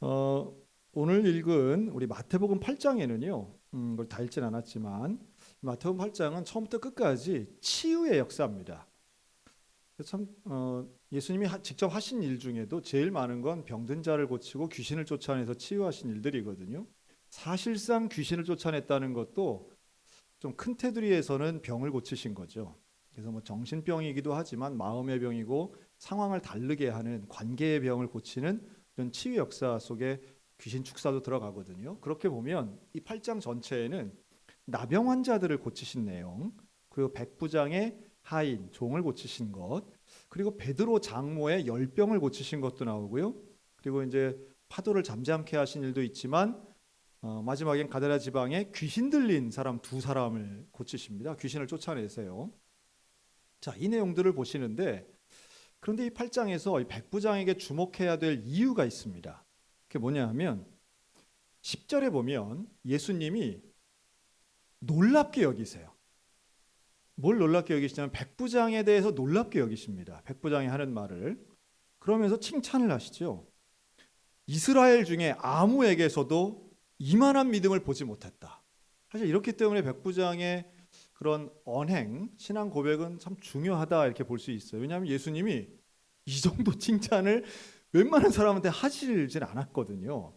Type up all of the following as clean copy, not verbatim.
어, 오늘 읽은 우리 마태복음 8장에는요. 이걸 다 읽진 않았지만 마태복음 8장은 처음부터 끝까지 치유의 역사입니다. 참 예수님이 직접 하신 일 중에도 제일 많은 건 병든 자를 고치고 귀신을 쫓아내서 치유하신 일들이거든요. 사실상 귀신을 쫓아냈다는 것도 좀 큰 테두리에서는 병을 고치신 거죠. 그래서 뭐 정신병이기도 하지만 마음의 병이고 상황을 다르게 하는 관계의 병을 고치는 이런 치유 역사 속에 귀신 축사도 들어가거든요. 그렇게 보면 이 8장 전체에는 나병 환자들을 고치신 내용, 그리고 백부장의 하인 종을 고치신 것, 그리고 베드로 장모의 열병을 고치신 것도 나오고요. 그리고 이제 파도를 잠잠케 하신 일도 있지만 마지막엔 가데라 지방에 귀신 들린 사람 두 사람을 고치십니다. 귀신을 쫓아내세요. 자, 이 내용들을 보시는데 그런데 이 8장에서 이 백부장에게 주목해야 될 이유가 있습니다. 그게 뭐냐 하면 10절에 보면 예수님이 놀랍게 여기세요. 뭘 놀랍게 여기시냐면 백부장에 대해서 놀랍게 여기십니다. 백부장이 하는 말을 그러면서 칭찬을 하시죠. 이스라엘 중에 아무에게서도 이만한 믿음을 보지 못했다. 사실 이렇기 때문에 백부장의 그런 언행, 신앙 고백은 참 중요하다 이렇게 볼 수 있어요. 왜냐하면 예수님이 이 정도 칭찬을 웬만한 사람한테 하시질 않았거든요.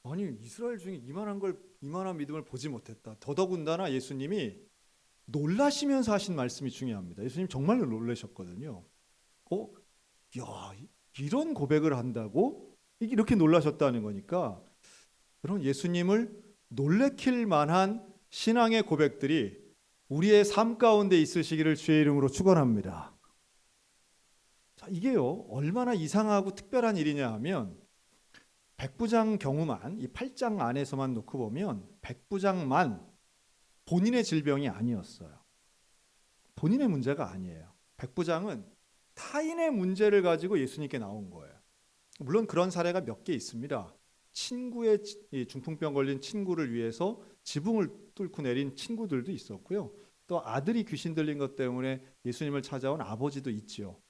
아니 이스라엘 중에 이만한 믿음을 보지 못했다. 더더군다나 예수님이 놀라시면서 하신 말씀이 중요합니다. 예수님 정말로 놀라셨거든요. 어, 야 이런 고백을 한다고 이렇게 놀라셨다는 거니까 그런 예수님을 놀래킬 만한 신앙의 고백들이 우리의 삶 가운데 있으시기를 주의 이름으로 축원합니다. 자, 이게요 얼마나 이상하고 특별한 일이냐 하면 백부장 경우만 이 8장 안에서만 놓고 보면 백부장만 본인의 질병이 아니었어요. 본인의 문제가 아니에요. 백부장은 타인의 문제를 가지고 예수님께 나온 거예요. 물론 그런 사례가 몇 개 있습니다. 친구의 중풍병 걸린 친구를 위해서 지붕을 뚫고 내린 친구들도 있었고요. 또 아들이 귀신 들린 것 때문에 예수님을 찾아온 아버지도 있지요.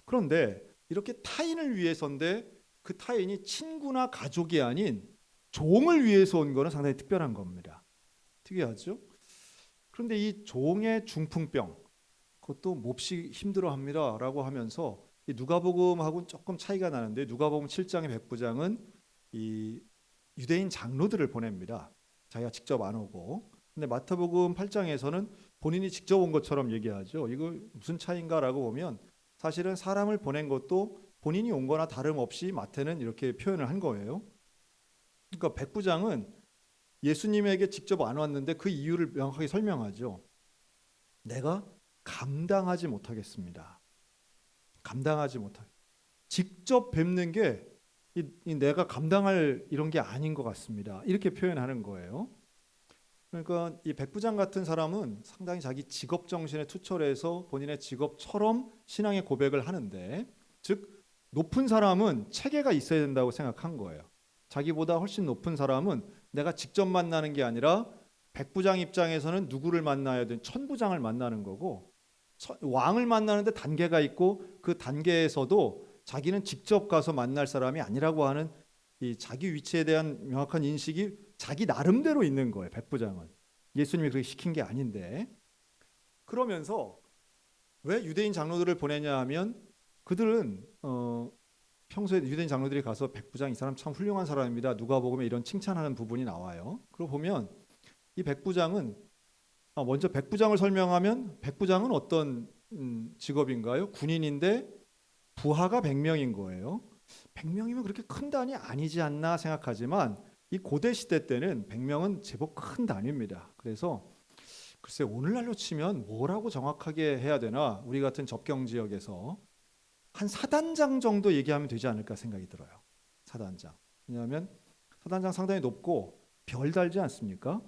그런데 이렇게 타인을 위해서인데 그 타인이 친구나 가족이 아닌 종을 위해서 온 거는 상당히 특별한 겁니다. 특이하죠? 그런데 이 종의 중풍병 그것도 몹시 힘들어합니다라고 하면서 이 누가복음하고는 조금 차이가 나는데 누가복음 7장의 백부장은 이 유대인 장로들을 보냅니다. 자기가 직접 안 오고. 근데 마태복음 8장에서는 본인이 직접 온 것처럼 얘기하죠. 이거 무슨 차이인가라고 보면 사실은 사람을 보낸 것도 본인이 온 거나 다름없이 마태는 이렇게 표현을 한 거예요. 그러니까 백부장은 예수님에게 직접 안 왔는데 그 이유를 명확하게 설명하죠. 내가 감당하지 못하겠습니다. 감당하지 못하. 직접 뵙는 게 내가 감당할 이런 게 아닌 것 같습니다. 이렇게 표현하는 거예요. 그러니까 이 백부장 같은 사람은 상당히 자기 직업 정신에 투철해서 본인의 직업처럼 신앙의 고백을 하는데, 즉 높은 사람은 체계가 있어야 된다고 생각한 거예요. 자기보다 훨씬 높은 사람은 내가 직접 만나는 게 아니라 백부장 입장에서는 누구를 만나야 된 천부장을 만나는 거고 왕을 만나는데 단계가 있고 그 단계에서도 자기는 직접 가서 만날 사람이 아니라고 하는 이 자기 위치에 대한 명확한 인식이 자기 나름대로 있는 거예요. 백부장은 예수님이 그렇게 시킨 게 아닌데 그러면서 왜 유대인 장로들을 보내냐 하면 그들은 평소에 유대인 장로들이 가서 백부장 이 사람 참 훌륭한 사람입니다. 누가복음에 이런 칭찬하는 부분이 나와요. 그러고 보면 이 백부장은 먼저 백부장을 설명하면 백부장은 어떤 직업인가요? 군인인데 부하가 100명인 거예요. 100명이면 그렇게 큰 단위 아니지 않나 생각하지만 이 고대 시대 때는 100명은 제법 큰 단위입니다. 그래서 글쎄 오늘날로 치면 뭐라고 정확하게 해야 되나 우리 같은 접경 지역에서 한 사단장 정도 얘기하면 되지 않을까 생각이 들어요. 사단장. 왜냐하면 사단장 상당히 높고 별 달지 않습니까?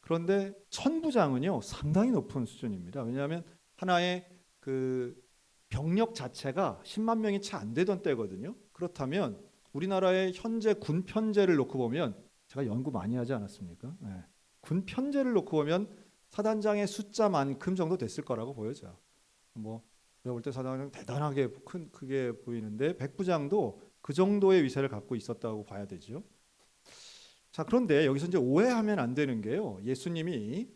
그런데 천부장은요 상당히 높은 수준입니다. 왜냐하면 하나의 그 병력 자체가 10만 명이 채 안 되던 때거든요. 그렇다면 우리나라의 현재 군 편제를 놓고 보면 제가 연구 많이 하지 않았습니까? 네. 군 편제를 놓고 보면 사단장의 숫자만큼 정도 됐을 거라고 보여져요. 뭐 제가 볼 때 사단장 대단하게 크게 보이는데 백부장도 그 정도의 위세를 갖고 있었다고 봐야 되죠. 자, 그런데 여기서 이제 오해하면 안 되는 게요. 예수님이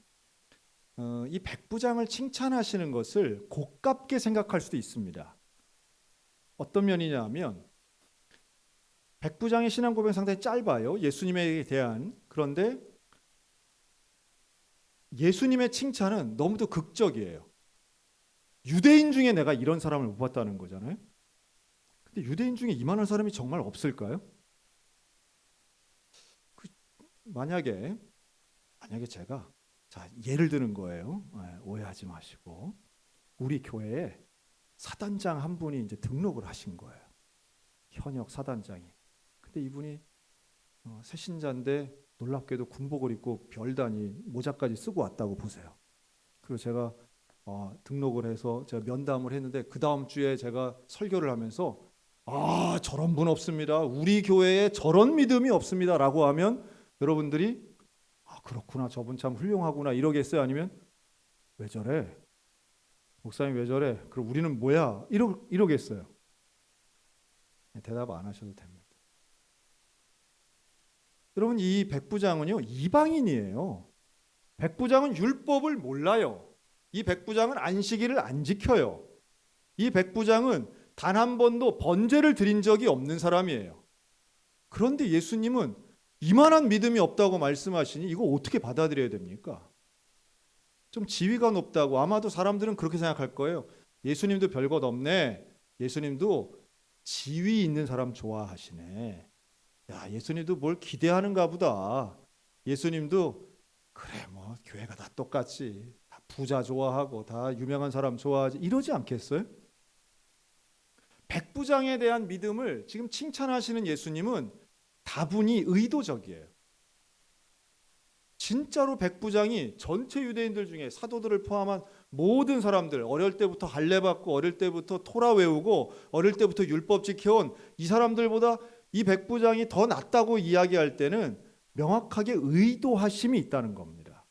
이 백부장을 칭찬하시는 것을 고깝게 생각할 수도 있습니다. 어떤 면이냐 하면 백부장의 신앙 고백은 상당히 짧아요. 예수님에 대한. 그런데 예수님의 칭찬은 너무도 극적이에요. 유대인 중에 내가 이런 사람을 못 봤다는 거잖아요. 근데 유대인 중에 이만한 사람이 정말 없을까요? 만약에 제가 자 예를 드는 거예요. 오해하지 마시고 우리 교회에 사단장 한 분이 이제 등록을 하신 거예요. 현역 사단장이. 근데 이분이 새신자인데 놀랍게도 군복을 입고 별다니 모자까지 쓰고 왔다고 보세요. 그리고 제가 등록을 해서 제가 면담을 했는데 그 다음 주에 제가 설교를 하면서 저런 분 없습니다. 우리 교회에 저런 믿음이 없습니다라고 하면 여러분들이 그렇구나, 저분 참 훌륭하구나 이러겠어요? 아니면 왜 저래? 목사님 왜 저래? 그럼 우리는 뭐야? 이러겠어요? 대답 안 하셔도 됩니다. 여러분, 이 백부장은요 이방인이에요. 백부장은 율법을 몰라요. 이 백부장은 안식일을 안 지켜요. 이 백부장은 단 한 번도 번제를 드린 적이 없는 사람이에요. 그런데 예수님은 이만한 믿음이 없다고 말씀하시니 이거 어떻게 받아들여야 됩니까? 좀 지위가 높다고 아마도 사람들은 그렇게 생각할 거예요. 예수님도 별것 없네. 예수님도 지위 있는 사람 좋아하시네. 야, 예수님도 뭘 기대하는가 보다. 예수님도 그래 뭐 교회가 다 똑같지. 다 부자 좋아하고 다 유명한 사람 좋아하지. 이러지 않겠어요? 백부장에 대한 믿음을 지금 칭찬하시는 예수님은 다분히 의도적이에요. 진짜로 백부장이 전체 유대인들 중에 사도들을 포함한 모든 사람들, 어릴 때부터 할례 받고 어릴 때부터 토라 외우고 어릴 때부터 율법 지켜온 이 사람들보다 이 백부장이 더 낫다고 이야기할 때는 명확하게 의도하심이 있다는 겁니다.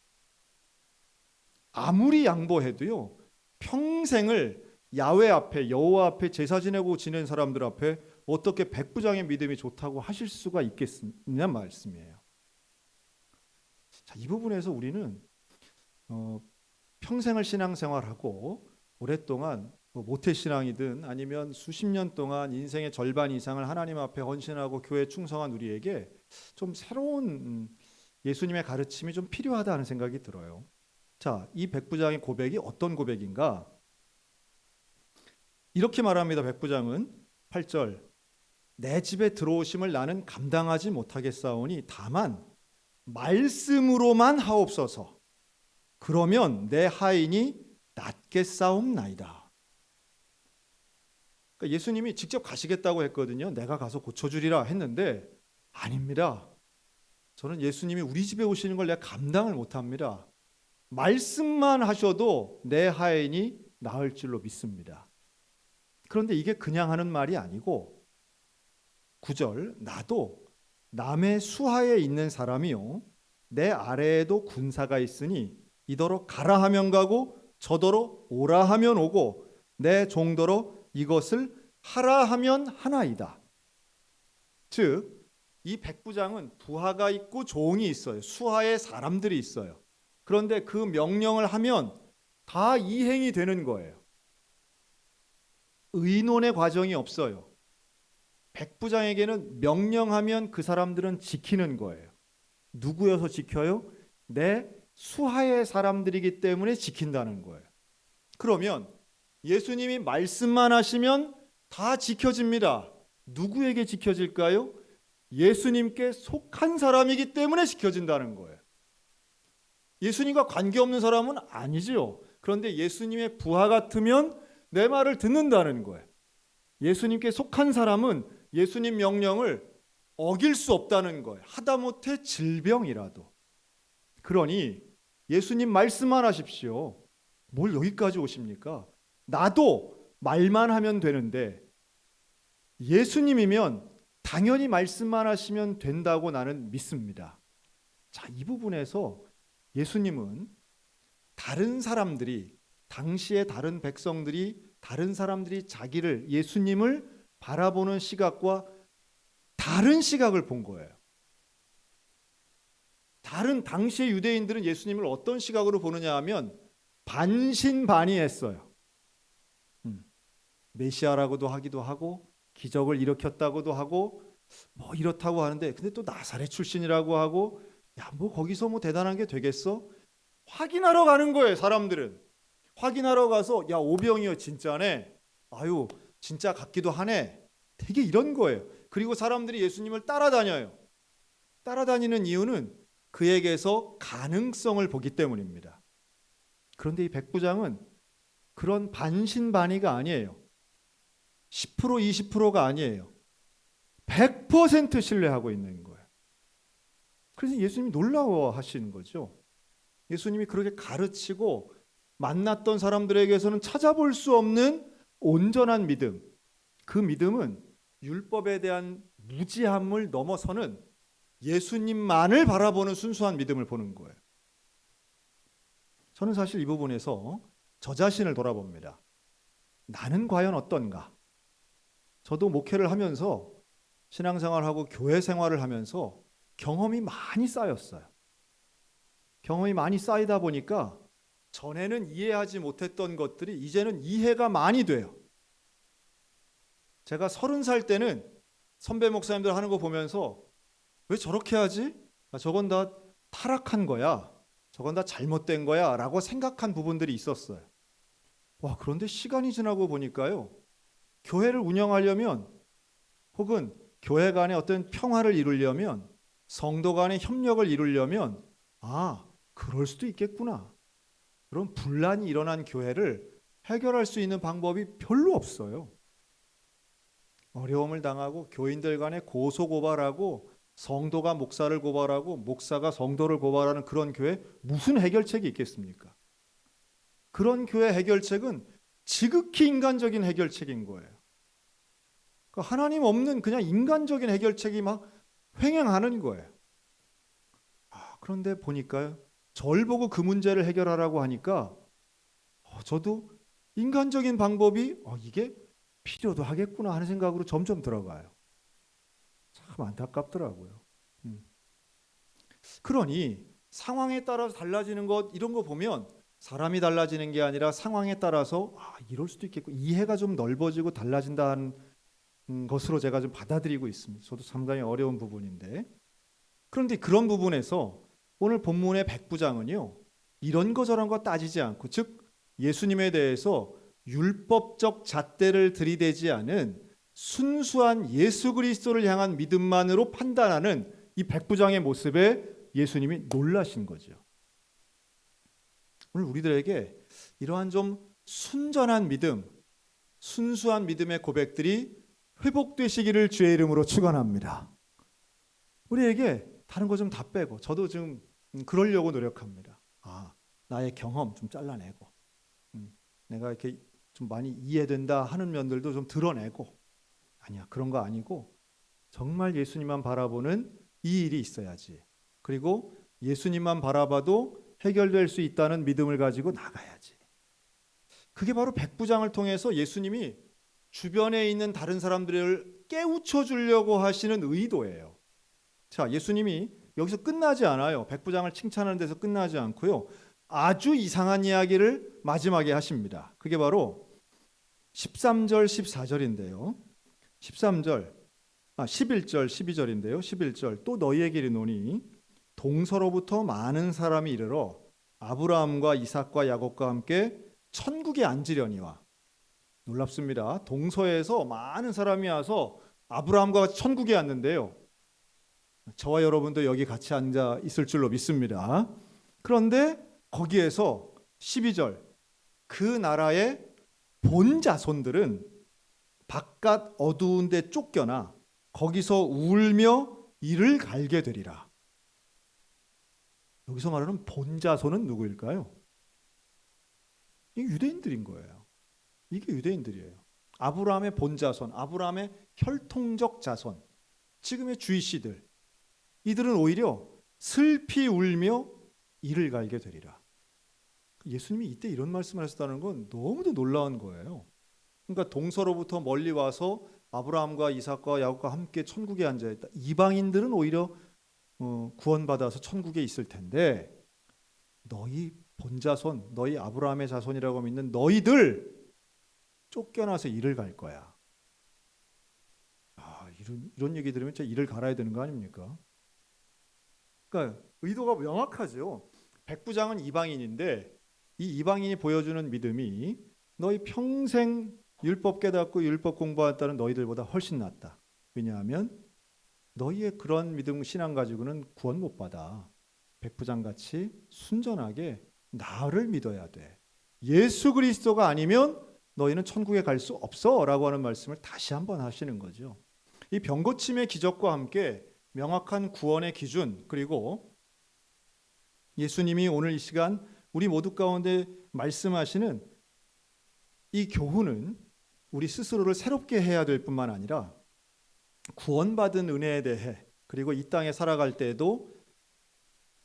아무리 양보해도요 평생을 야훼 앞에 여호와 앞에 제사 지내고 지낸 사람들 앞에 어떻게 백부장의 믿음이 좋다고 하실 수가 있겠느냐 말씀이에요. 자, 이 부분에서 우리는 평생을 신앙생활하고 오랫동안 모태신앙이든 아니면 수십 년 동안 인생의 절반 이상을 하나님 앞에 헌신하고 교회에 충성한 우리에게 좀 새로운 예수님의 가르침이 좀 필요하다는 생각이 들어요. 자, 이 백부장의 고백이 어떤 고백인가? 이렇게 말합니다. 백부장은 8절 내 집에 들어오심을 나는 감당하지 못하겠사오니 다만 말씀으로만 하옵소서. 그러면 내 하인이 낫겠사옵나이다. 그러니까 예수님이 직접 가시겠다고 했거든요. 내가 가서 고쳐주리라 했는데 아닙니다. 저는 예수님이 우리 집에 오시는 걸 내가 감당을 못합니다. 말씀만 하셔도 내 하인이 나을 줄로 믿습니다. 그런데 이게 그냥 하는 말이 아니고 9절 나도 남의 수하에 있는 사람이요 내 아래에도 군사가 있으니 이더러 가라 하면 가고 저더러 오라 하면 오고 내 종더러 이것을 하라 하면 하나이다. 즉 이 백부장은 부하가 있고 종이 있어요. 수하에 사람들이 있어요. 그런데 그 명령을 하면 다 이행이 되는 거예요. 의논의 과정이 없어요. 백부장에게는 명령하면 그 사람들은 지키는 거예요. 누구여서 지켜요? 내 수하의 사람들이기 때문에 지킨다는 거예요. 그러면 예수님이 말씀만 하시면 다 지켜집니다. 누구에게 지켜질까요? 예수님께 속한 사람이기 때문에 지켜진다는 거예요. 예수님과 관계없는 사람은 아니죠. 그런데 예수님의 부하 같으면 내 말을 듣는다는 거예요. 예수님께 속한 사람은 예수님 명령을 어길 수 없다는 거예요. 하다못해 질병이라도. 그러니 예수님 말씀만 하십시오. 뭘 여기까지 오십니까? 나도 말만 하면 되는데 예수님이면 당연히 말씀만 하시면 된다고 나는 믿습니다. 자, 이 부분에서 예수님은 다른 사람들이 당시의 다른 백성들이 다른 사람들이 자기를 예수님을 바라보는 시각과 다른 시각을 본 거예요. 다른 당시의 유대인들은 예수님을 어떤 시각으로 보느냐 하면 반신반의했어요. 메시아라고도 하기도 하고 기적을 일으켰다고도 하고 뭐 이렇다고 하는데, 근데 또 나사렛 출신이라고 하고, 야, 뭐 거기서 뭐 대단한 게 되겠어? 확인하러 가는 거예요. 사람들은 확인하러 가서, 야, 오병이어 진짜네, 아유 진짜 같기도 하네, 되게 이런 거예요. 그리고 사람들이 예수님을 따라다녀요. 따라다니는 이유는 그에게서 가능성을 보기 때문입니다. 그런데 이 백부장은 그런 반신반의가 아니에요. 10% 20%가 아니에요. 100% 신뢰하고 있는 거예요. 그래서 예수님이 놀라워하시는 거죠. 예수님이 그렇게 가르치고 만났던 사람들에게서는 찾아볼 수 없는 온전한 믿음, 그 믿음은 율법에 대한 무지함을 넘어서는 예수님만을 바라보는 순수한 믿음을 보는 거예요. 저는 사실 이 부분에서 저 자신을 돌아봅니다. 나는 과연 어떤가? 저도 목회를 하면서 신앙생활하고 교회 생활을 하면서 경험이 많이 쌓였어요. 경험이 많이 쌓이다 보니까 전에는 이해하지 못했던 것들이 이제는 이해가 많이 돼요. 제가 30살 때는 선배 목사님들 하는 거 보면서 왜 저렇게 하지? 저건 다 타락한 거야, 저건 다 잘못된 거야 라고 생각한 부분들이 있었어요. 와, 그런데 시간이 지나고 보니까요, 교회를 운영하려면 혹은 교회 간의 어떤 평화를 이루려면, 성도 간의 협력을 이루려면, 아, 그럴 수도 있겠구나, 그런 분란이 일어난 교회를 해결할 수 있는 방법이 별로 없어요. 어려움을 당하고 교인들 간에 고소고발하고 성도가 목사를 고발하고 목사가 성도를 고발하는 그런 교회, 무슨 해결책이 있겠습니까? 그런 교회 해결책은 지극히 인간적인 해결책인 거예요. 그러니까 하나님 없는 그냥 인간적인 해결책이 막 횡행하는 거예요. 그런데 보니까요, 절 보고 그 문제를 해결하라고 하니까 저도 인간적인 방법이 이게 필요도 하겠구나 하는 생각으로 점점 들어가요. 참 안타깝더라고요. 그러니 상황에 따라서 달라지는 것, 이런 거 보면 사람이 달라지는 게 아니라 상황에 따라서 이럴 수도 있겠고, 이해가 좀 넓어지고 달라진다는 것으로 제가 좀 받아들이고 있습니다. 저도 상당히 어려운 부분인데, 그런데 그런 부분에서 오늘 본문의 백부장은요, 이런 거 저런 거 따지지 않고, 즉 예수님에 대해서 율법적 잣대를 들이대지 않은 순수한 예수 그리스도를 향한 믿음만으로 판단하는 이 백부장의 모습에 예수님이 놀라신 거죠. 오늘 우리들에게 이러한 좀 순전한 믿음, 순수한 믿음의 고백들이 회복되시기를 주의 이름으로 축원합니다. 우리에게 다른 거 좀 다 빼고, 저도 지금 그러려고 노력합니다. 나의 경험 좀 잘라내고, 내가 이렇게 좀 많이 이해된다 하는 면들도 좀 드러내고, 아니야, 그런 거 아니고 정말 예수님만 바라보는 이 일이 있어야지. 그리고 예수님만 바라봐도 해결될 수 있다는 믿음을 가지고 나가야지. 그게 바로 백부장을 통해서 예수님이 주변에 있는 다른 사람들을 깨우쳐 주려고 하시는 의도예요. 자, 예수님이 여기서 끝나지 않아요. 백부장을 칭찬하는 데서 끝나지 않고요, 아주 이상한 이야기를 마지막에 하십니다. 그게 바로 13절 14절인데요. 11절 12절인데요. 11절, 또 너희에게 이르노니 동서로부터 많은 사람이 이르러 아브라함과 이삭과 야곱과 함께 천국에 앉으려니와. 놀랍습니다. 동서에서 많은 사람이 와서 아브라함과 같이 천국에 앉는데요, 저와 여러분도 여기 같이 앉아 있을 줄로 믿습니다. 그런데 거기에서 12절, 그 나라의 본 자손들은 바깥 어두운 데 쫓겨나 거기서 울며 이를 갈게 되리라. 여기서 말하는 본 자손은 누구일까요? 이게 유대인들인 거예요. 이게 유대인들이에요. 아브라함의 본 자손, 아브라함의 혈통적 자손, 지금의 주이씨들, 이들은 오히려 슬피 울며 이를 갈게 되리라. 예수님이 이때 이런 말씀을 하셨다는 건 너무도 놀라운 거예요. 그러니까 동서로부터 멀리 와서 아브라함과 이삭과 야곱과 함께 천국에 앉아 있다. 이방인들은 오히려 구원받아서 천국에 있을 텐데 너희 본자손, 너희 아브라함의 자손이라고 믿는 너희들 쫓겨나서 이를 갈 거야. 이런 얘기 들으면 진짜 이를 갈아야 되는 거 아닙니까? 그러니까 의도가 명확하죠. 백부장은 이방인인데 이 이방인이 보여주는 믿음이 너희 평생 율법 깨닫고 율법 공부했다는 너희들보다 훨씬 낫다. 왜냐하면 너희의 그런 믿음 신앙 가지고는 구원 못 받아. 백부장같이 순전하게 나를 믿어야 돼. 예수 그리스도가 아니면 너희는 천국에 갈 수 없어 라고 하는 말씀을 다시 한번 하시는 거죠. 이 병고침의 기적과 함께 명확한 구원의 기준, 그리고 예수님이 오늘 이 시간 우리 모두 가운데 말씀하시는 이 교훈은 우리 스스로를 새롭게 해야 될 뿐만 아니라 구원받은 은혜에 대해, 그리고 이 땅에 살아갈 때에도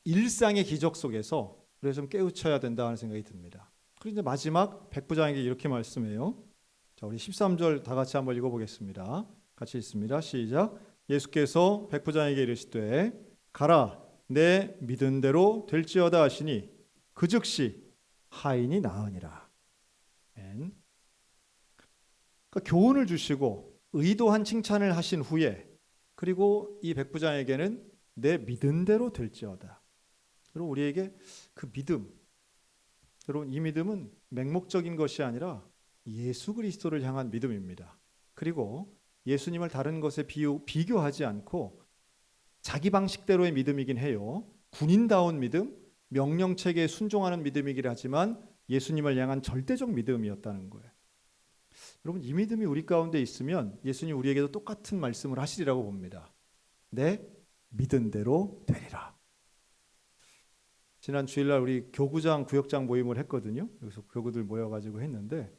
일상의 기적 속에서 그래서 좀 깨우쳐야 된다는 생각이 듭니다. 그리고 이제 마지막 백부장에게 이렇게 말씀해요. 자, 우리 13절 다 같이 한번 읽어보겠습니다. 같이 읽습니다. 시작. 예수께서 백부장에게 이르시되 가라, 내 믿은 대로 될지어다 하시니 그 즉시 하인이 나으니라. 그러니까 교훈을 주시고 의도한 칭찬을 하신 후에, 그리고 이 백부장에게는 내 믿은 대로 될지어다. 여러분, 우리에게 그 믿음, 여러분, 이 믿음은 맹목적인 것이 아니라 예수 그리스도를 향한 믿음입니다. 그리고 예수님을 다른 것에 비교하지 않고 자기 방식대로의 믿음이긴 해요. 군인다운 믿음, 명령체계에 순종하는 믿음이긴 하지만 예수님을 향한 절대적 믿음이었다는 거예요. 여러분, 이 믿음이 우리 가운데 있으면 예수님 우리에게도 똑같은 말씀을 하시리라고 봅니다. 내 믿은 대로 되리라. 지난 주일날 우리 교구장, 구역장 모임을 했거든요. 여기서 교구들 모여가지고 했는데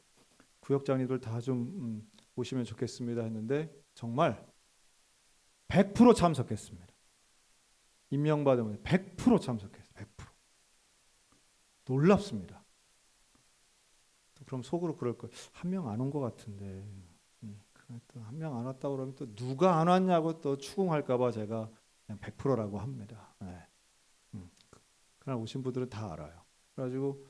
구역장님들 다 좀 오시면 좋겠습니다 했는데 정말 100% 참석했습니다. 임명받으면 100% 참석했어요. 100%. 놀랍습니다. 그럼 속으로 그럴 거예요. 한 명 안 온 것 같은데. 한 명 안 왔다고 그러면 또 누가 안 왔냐고 또 추궁할까 봐 제가 그냥 100%라고 합니다. 네. 그러나 오신 분들은 다 알아요. 그래가지고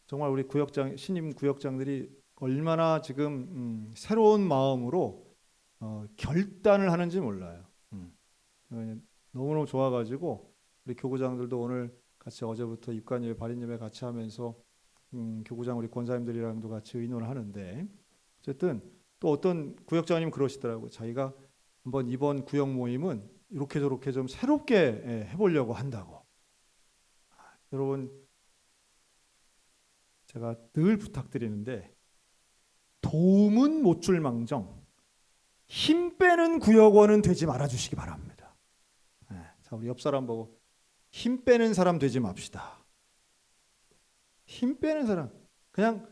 정말 우리 구역장, 신임 구역장들이 얼마나 지금 새로운 마음으로 결단을 하는지 몰라요. 너무너무 좋아가지고 우리 교구장들도 오늘 같이 어제부터 입관예배, 발인예배 같이 하면서 교구장 우리 권사님들이랑도 같이 의논을 하는데, 어쨌든 또 어떤 구역장님 그러시더라고요. 자기가 한번 이번 구역 모임은 이렇게 저렇게 좀 새롭게 해보려고 한다고. 여러분, 제가 늘 부탁드리는데 도움은 못 줄 망정 힘 빼는 구역원은 되지 말아 주시기 바랍니다. 자, 우리 옆 사람 보고 힘 빼는 사람 되지 맙시다. 힘 빼는 사람, 그냥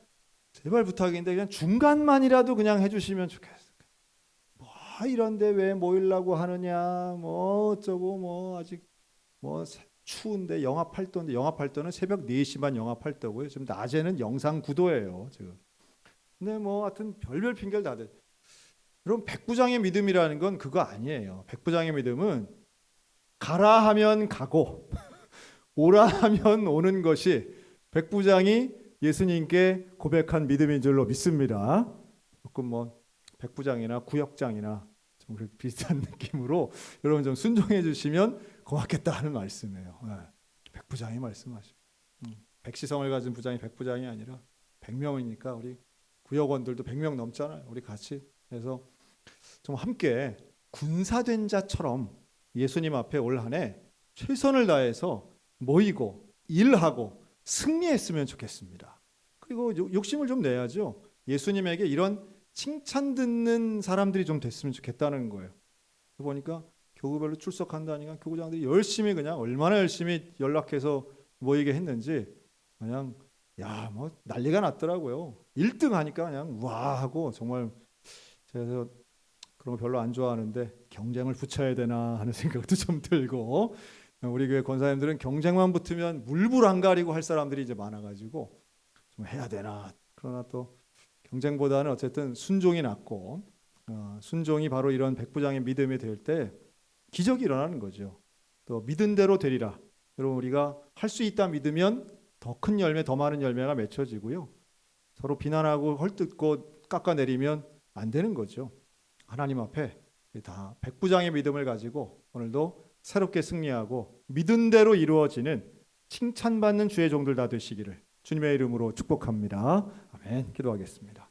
제발 부탁인데 그냥 중간만이라도 그냥 해주시면 좋겠어요. 뭐 이런데 왜 모이려고 하느냐, 뭐 어쩌고, 뭐 아직 뭐 추운데 영하 8도인데, 영하 8도는 새벽 4시만 영하 8도고요. 지금 낮에는 영상 9도예요 지금. 근데 뭐 하여튼 별별 핑계를 다 대. 여러분, 백부장의 믿음이라는 건 그거 아니에요. 백부장의 믿음은 가라 하면 가고 오라 하면 오는 것이 백부장이 예수님께 고백한 믿음인 줄로 믿습니다. 조금 뭐 백부장이나 구역장이나 좀 비슷한 느낌으로 여러분 좀 순종해 주시면 고맙겠다 하는 말씀이에요. 백부장이 말씀하시고, 백시성을 가진 부장이 백부장이 아니라 100명이니까 우리 구역원들도 100명 넘잖아요. 우리 같이 해서 좀 함께 군사된 자처럼 예수님 앞에 올 한 해 최선을 다해서 모이고 일하고 승리했으면 좋겠습니다. 그리고 욕심을 좀 내야죠. 예수님에게 이런 칭찬 듣는 사람들이 좀 됐으면 좋겠다는 거예요. 보니까 교구별로 출석한다니까 교구장들이 열심히, 그냥 얼마나 열심히 연락해서 모이게 했는지 그냥 뭐 난리가 났더라고요. 1등 하니까 그냥 와 하고, 정말 제가 그런 거 별로 안 좋아하는데 경쟁을 붙여야 되나 하는 생각도 좀 들고, 우리 교회 권사님들은 경쟁만 붙으면 물불 안 가리고 할 사람들이 이제 많아가지고 좀 해야 되나. 그러나 또 경쟁보다는 어쨌든 순종이 낫고, 순종이 바로 이런 백부장의 믿음이 될 때 기적이 일어나는 거죠. 또 믿은 대로 되리라. 여러분 우리가 할 수 있다 믿으면 더 큰 열매, 더 많은 열매가 맺혀지고요. 서로 비난하고 헐뜯고 깎아내리면 안 되는 거죠. 하나님 앞에 다 백부장의 믿음을 가지고 오늘도 새롭게 승리하고 믿은 대로 이루어지는 칭찬받는 주의 종들 다 되시기를 주님의 이름으로 축복합니다. 아멘. 기도하겠습니다.